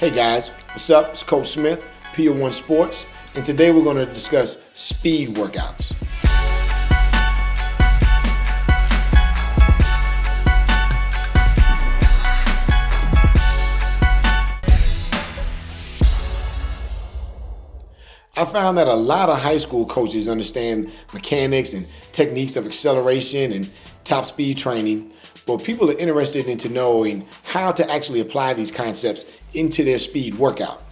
Hey guys, what's up? It's Coach Smith, Pure One Sports, and today we're going to discuss speed workouts. I found that a lot of high school coaches understand mechanics and techniques of acceleration and top speed training, but people are interested into knowing how to actually apply these concepts into their speed workout.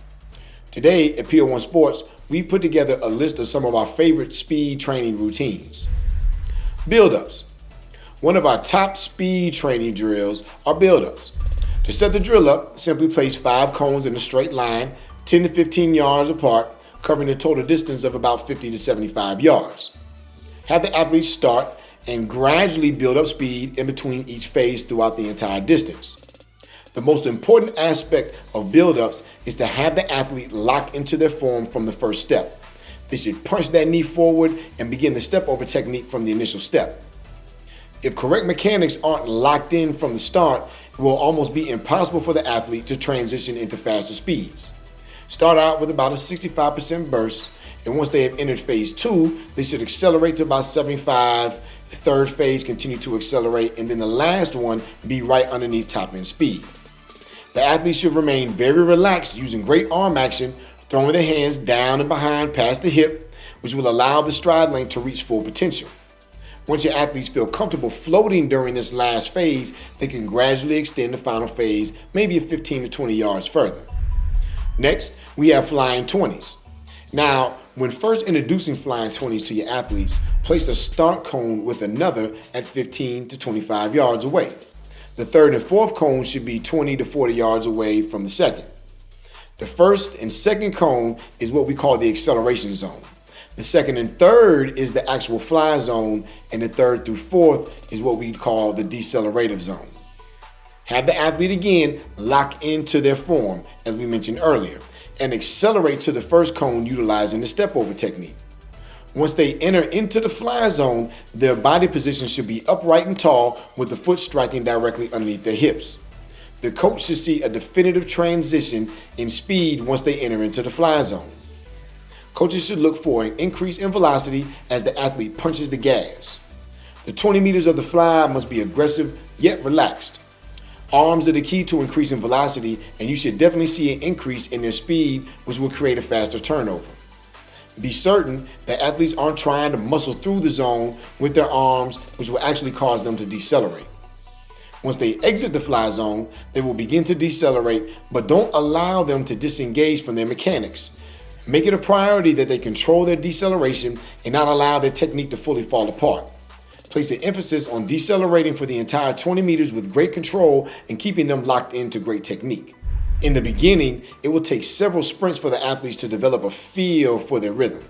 Today at Pure One Sports, we put together a list of some of our favorite speed training routines. Build-ups. One of our top speed training drills are build-ups. To set the drill up, simply place 5 cones in a straight line, 10 to 15 yards apart, covering a total distance of about 50 to 75 yards. Have the athletes start and gradually build up speed in between each phase throughout the entire distance. The most important aspect of build-ups is to have the athlete lock into their form from the first step. They should punch that knee forward and begin the step-over technique from the initial step. If correct mechanics aren't locked in from the start, it will almost be impossible for the athlete to transition into faster speeds. Start out with about a 65% burst, and once they have entered phase 2, they should accelerate to about 75. The third phase continue to accelerate, and then the last one be right underneath top end speed. The athlete should remain very relaxed using great arm action, throwing their hands down and behind past the hip, which will allow the stride length to reach full potential. Once your athletes feel comfortable floating during this last phase, they can gradually extend the final phase, maybe 15 to 20 yards further. Next, we have flying 20s. Now, when first introducing flying 20s to your athletes, place a start cone with another at 15 to 25 yards away. The third and fourth cone should be 20 to 40 yards away from the second. The first and second cone is what we call the acceleration zone. The second and third is the actual fly zone, and the third through fourth is what we call the decelerative zone. Have the athlete again lock into their form, as we mentioned earlier, and accelerate to the first cone utilizing the step-over technique. Once they enter into the fly zone, their body position should be upright and tall with the foot striking directly underneath their hips. The coach should see a definitive transition in speed once they enter into the fly zone. Coaches should look for an increase in velocity as the athlete punches the gas. The 20 meters of the fly must be aggressive yet relaxed. Arms are the key to increasing velocity, and you should definitely see an increase in their speed, which will create a faster turnover. Be certain that athletes aren't trying to muscle through the zone with their arms, which will actually cause them to decelerate. Once they exit the fly zone, they will begin to decelerate, but don't allow them to disengage from their mechanics. Make it a priority that they control their deceleration and not allow their technique to fully fall apart. Place an emphasis on decelerating for the entire 20 meters with great control and keeping them locked into great technique. In the beginning, it will take several sprints for the athletes to develop a feel for their rhythm.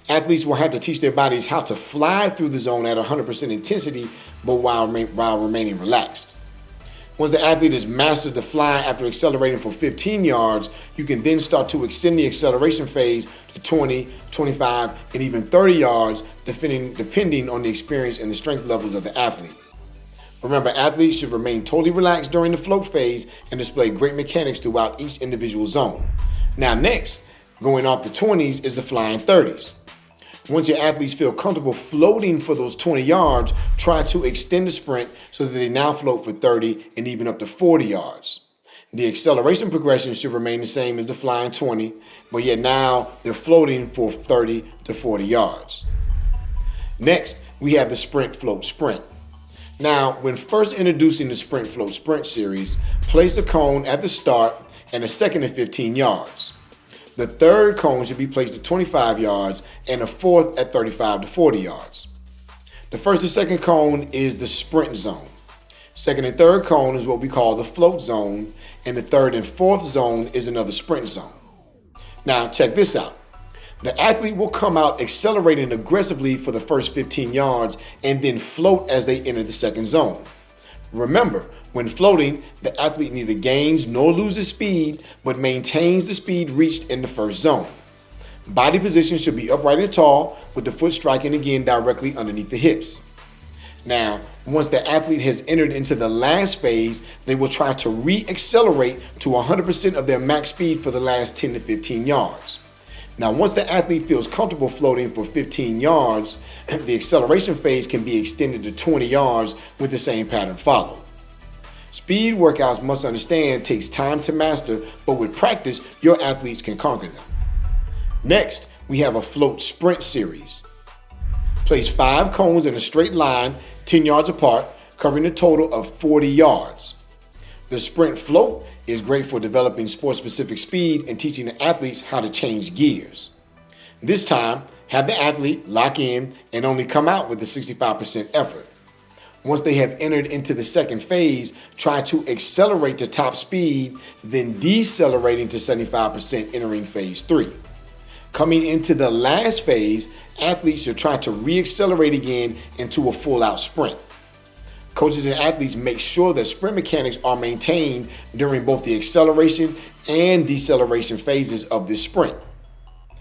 Athletes will have to teach their bodies how to fly through the zone at 100% intensity, but while remaining relaxed. Once the athlete has mastered the fly after accelerating for 15 yards, you can then start to extend the acceleration phase to 20, 25, and even 30 yards, depending on the experience and the strength levels of the athlete. Remember, athletes should remain totally relaxed during the float phase and display great mechanics throughout each individual zone. Now next, going off the 20s is the flying 30s. Once your athletes feel comfortable floating for those 20 yards, try to extend the sprint so that they now float for 30 and even up to 40 yards. The acceleration progression should remain the same as the flying 20, but yet now they're floating for 30 to 40 yards. Next, we have the sprint float sprint. Now, when first introducing the sprint float sprint series, place a cone at the start and a second at 15 yards. The third cone should be placed at 25 yards and a fourth at 35 to 40 yards. The first and second cone is the sprint zone. Second and third cone is what we call the float zone, and the third and fourth zone is another sprint zone. Now check this out. The athlete will come out accelerating aggressively for the first 15 yards and then float as they enter the second zone. Remember, when floating, the athlete neither gains nor loses speed, but maintains the speed reached in the first zone. Body position should be upright and tall, with the foot striking again directly underneath the hips. Now, once the athlete has entered into the last phase, they will try to re-accelerate to 100% of their max speed for the last 10 to 15 yards. Now, once the athlete feels comfortable floating for 15 yards, the acceleration phase can be extended to 20 yards with the same pattern followed. Speed workouts, must understand, takes time to master, but with practice, your athletes can conquer them. Next, we have a float sprint series. Place 5 cones in a straight line, 10 yards apart, covering a total of 40 yards. The sprint float is great for developing sport-specific speed and teaching the athletes how to change gears. This time, have the athlete lock in and only come out with a 65% effort. Once they have entered into the second phase, try to accelerate to top speed, then decelerating to 75% entering phase 3. Coming into the last phase, athletes should try to re-accelerate again into a full-out sprint. Coaches and athletes make sure that sprint mechanics are maintained during both the acceleration and deceleration phases of this sprint.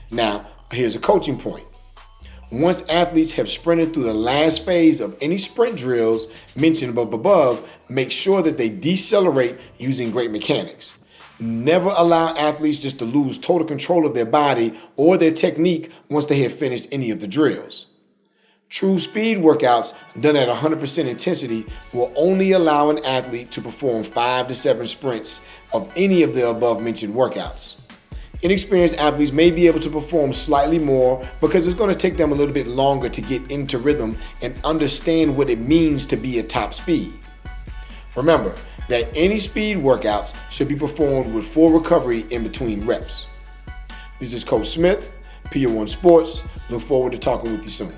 Now, here's a coaching point. Once athletes have sprinted through the last phase of any sprint drills mentioned above, make sure that they decelerate using great mechanics. Never allow athletes just to lose total control of their body or their technique once they have finished any of the drills. True speed workouts done at 100% intensity will only allow an athlete to perform 5 to 7 sprints of any of the above mentioned workouts. Inexperienced athletes may be able to perform slightly more because it's going to take them a little bit longer to get into rhythm and understand what it means to be at top speed. Remember that any speed workouts should be performed with full recovery in between reps. This is Coach Smith, Pier 1 Sports. Look forward to talking with you soon.